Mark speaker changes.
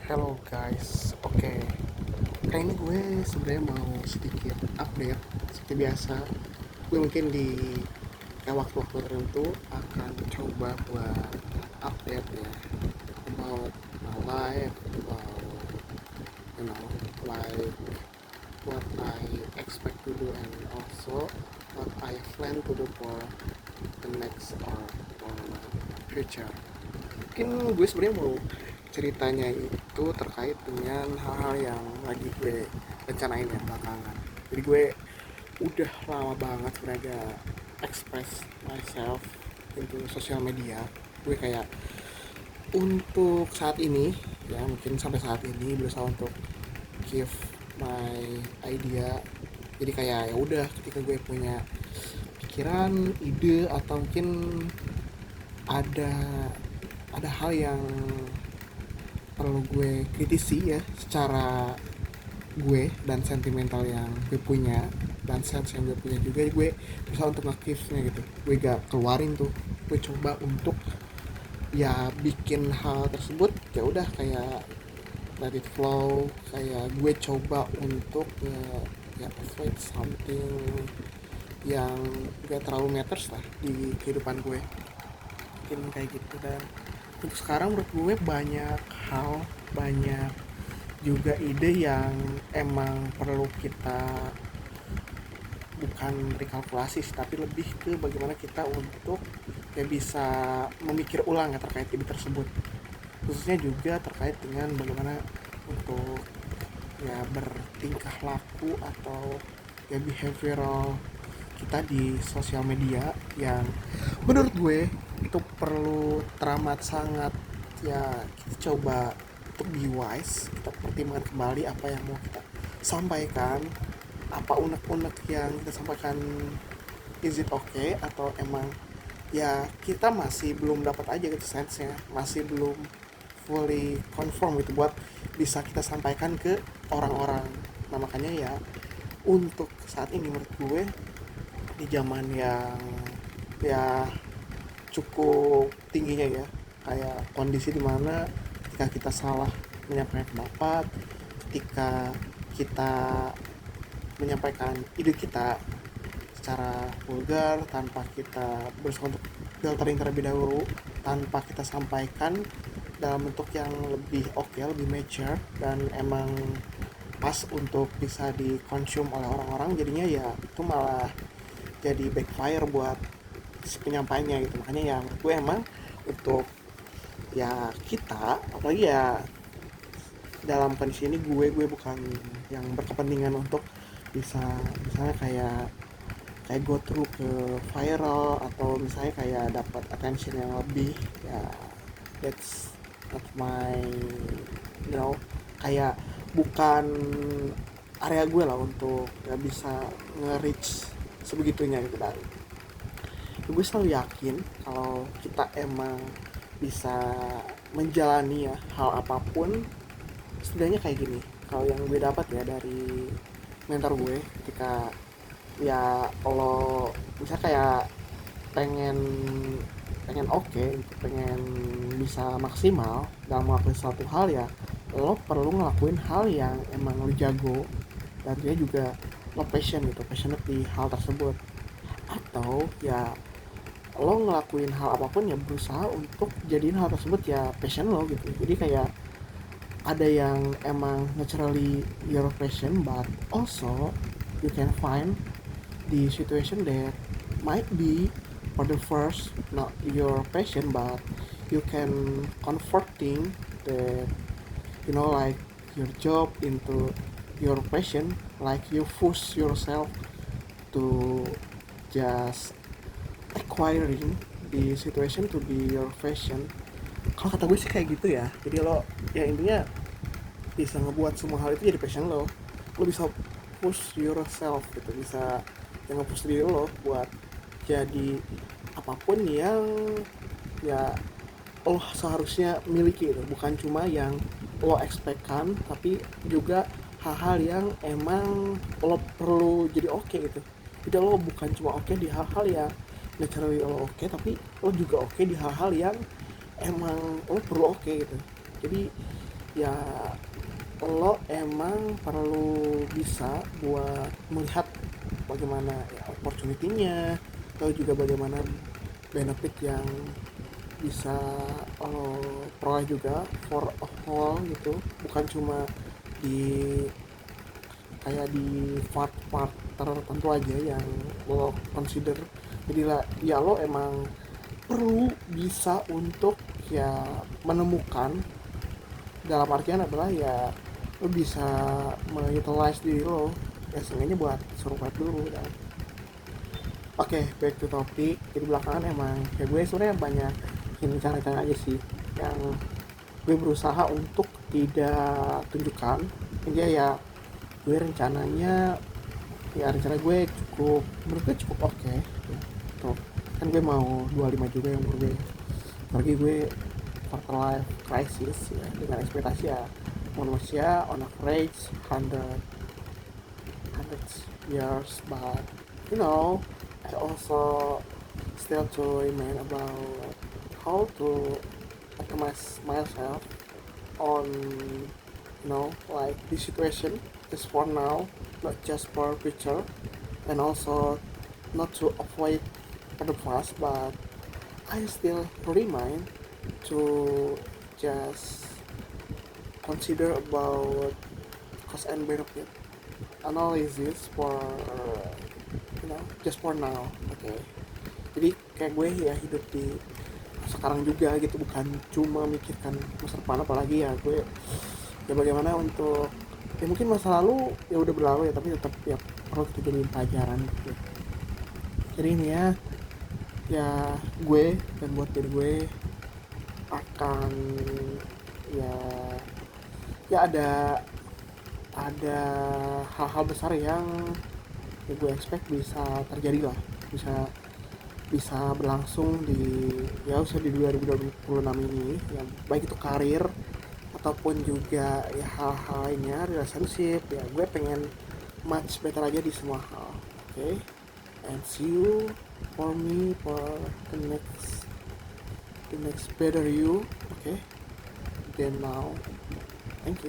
Speaker 1: Hello guys, oke. Kali ini gue sebenarnya mau sedikit update seperti biasa. Gue mungkin di waktu-waktu tertentu akan coba buat update ya about my life, about you know like what I expect to do and also what I plan to do for the next or for my future. Mungkin gue sebenarnya mau ceritanya itu terkait dengan hal-hal yang lagi gue rencanain ya belakangan. Jadi gue udah lama banget sebenarnya express myself into sosial media. Gue kayak untuk saat ini ya mungkin sampai saat ini berusaha untuk give my idea. Jadi kayak ya udah ketika gue punya pikiran, ide atau mungkin ada hal yang perlu gue kritisi ya secara gue dan sentimental yang gue punya dan sense yang gue punya juga, gue berusaha untuk nge-nya gitu. Gue gak keluarin tuh, gue coba untuk ya bikin hal tersebut ya udah kayak let it flow, kayak gue coba untuk ya avoid something yang gak terlalu matters lah di kehidupan gue, mungkin kayak gitu. Dan untuk sekarang menurut gue banyak hal, banyak juga ide yang emang perlu kita bukan rekalkulasi tapi lebih ke bagaimana kita untuk ya bisa memikir ulang ya terkait ide tersebut, khususnya juga terkait dengan bagaimana untuk ya bertingkah laku atau ya behavioral kita di sosial media yang menurut gue itu perlu teramat sangat ya kita coba untuk be wise, kita pertimbangkan kembali apa yang mau kita sampaikan, apa unek-unek yang kita sampaikan, is it okay atau emang ya kita masih belum dapat aja gitu sense-nya, masih belum fully conform gitu buat bisa kita sampaikan ke orang-orang. Nah makanya ya untuk saat ini menurut gue di zaman yang ya cukup tingginya ya kayak kondisi dimana ketika kita salah menyampaikan pendapat, ketika kita menyampaikan ide kita secara vulgar tanpa kita berusaha untuk filtering terlebih dahulu, tanpa kita sampaikan dalam bentuk yang lebih oke, lebih mature dan emang pas untuk bisa dikonsum oleh orang-orang, jadinya ya itu malah jadi backfire buat si penyampainya gitu. Makanya yang gue emang untuk ya kita apalagi ya dalam kondisi ini gue bukan yang berkepentingan untuk bisa misalnya kayak go through ke viral atau misalnya kayak dapat attention yang lebih ya, that's not my kayak bukan area gue lah untuk ya bisa nge-reach sebegitunya gitu. Dan gue selalu yakin kalau kita emang bisa menjalani ya hal apapun, setidaknya kayak gini. Kalau yang gue dapat ya dari mentor gue ketika ya lo misalnya kayak pengen pengen oke, pengen bisa maksimal dalam melakukan suatu hal ya lo perlu ngelakuin hal yang emang lo jago dan dia juga lo passionate di hal tersebut, atau ya lo ngelakuin hal apapun ya berusaha untuk jadiin hal tersebut ya passion lo gitu. Jadi kayak ada yang emang naturally your passion, but also you can find the situation that might be for the first not your passion, but you can converting the like your job into your passion, like you force yourself to just acquiring the situation to be your passion. Kalau kata gue sih kayak gitu ya. Jadi lo ya intinya bisa ngebuat semua hal itu jadi passion lo. Lo bisa push yourself gitu, bisa yang nge-push diri lo buat jadi apapun yang ya lo seharusnya miliki itu, bukan cuma yang lo expect-kan tapi juga hal-hal yang emang lo perlu jadi oke gitu. Jadi lo bukan cuma oke di hal-hal yang naturally lo oke, tapi lo juga oke di hal-hal yang emang lo perlu oke gitu. Jadi ya lo emang perlu bisa buat melihat bagaimana ya, opportunity-nya, atau juga bagaimana benefit yang bisa lo peroleh juga for a whole gitu, bukan cuma di kayak di part-part tertentu aja yang lo consider. Jadi lah ya lo emang perlu bisa untuk ya menemukan, dalam artian adalah ya lo bisa mengutilize diri lo ya seenggaknya buat survive dulu. Dan oke, back to topic. Jadi belakangan emang ya gue sebenarnya banyak ini cara-cara aja sih yang gue berusaha untuk tidak tunjukkan aja ya. Gue rencananya ya rencana gue cukup, menurut gue cukup oke ya. Tuh kan gue mau 25 juga yang gue pergi, gue quarter life crisis ya, dengan ekspektasi ya manusia on average 100 years, but you know I also still to remain about how to optimize myself on like this situation just for now, not just for future, and also not to avoid the past, but I still remind to just consider about cost and benefit analysis for just for now. Okay, jadi kayak gue ya hidup di sekarang juga gitu, bukan cuma mikirkan masa depan. Apalagi ya gue ya bagaimana untuk ya mungkin masa lalu ya udah berlalu ya, tapi tetap ya perlu kita jadiin pelajaran gitu. Jadi ini ya gue dan buat diri gue akan ya ada hal-hal besar yang ya gue expect bisa terjadi lah, bisa bisa berlangsung di ya usia di 2026 ini, yang baik itu karir ataupun juga ya hal-hal lainnya, relationship. Ya gue pengen much better aja di semua hal. Okay, and see you for me for the next better you. Okay, then now thank you.